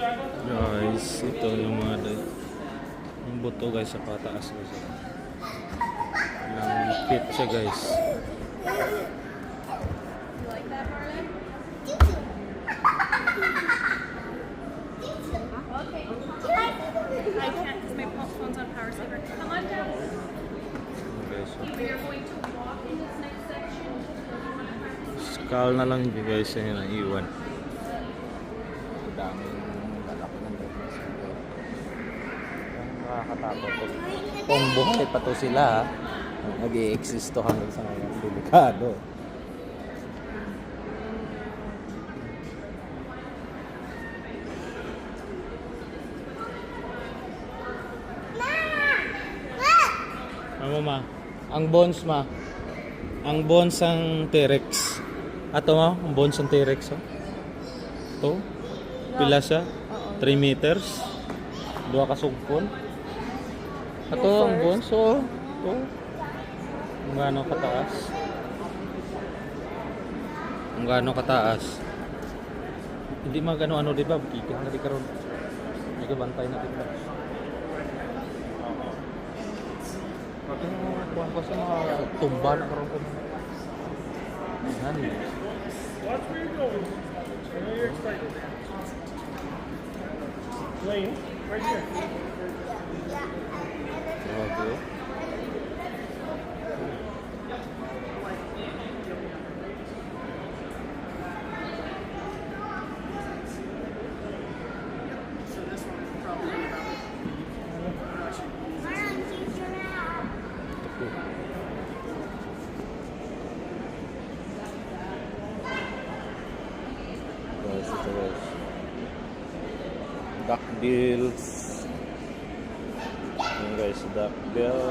Guys, ito yung mga yung buto guys sa pataas guys. Lang fit siya guys. I can't because my phone's on power saver. Come on down. Okay, so We are going to walk in this next section. skull na lang yun guys yung naiwan. Daming lalak ng business. Ang nakakatakot to. Kung buhay pa to sila, nag-i-exist to hanggang sa ngayon. Delikado. Ano ma? Ang bones ma. Ang bones ang T-Rex. Ato ma, ang bones ang T-Rex oh. Ito. Pila siya? 3 meters. 2 ka sugpon. Ato ang bones oh. Ito. Ang gaano kataas. Ang gaano kataas. Hindi magano ano di ba? Bukikit na di karon. May kabantay na dito. Bakit kuha ko sa mga tumba na karoon ko. Yan. Watch where you're going. I know you're excited. Lane, right here. Okay. Guys, ito guys. Duckbills. Ayan guys, duckbill.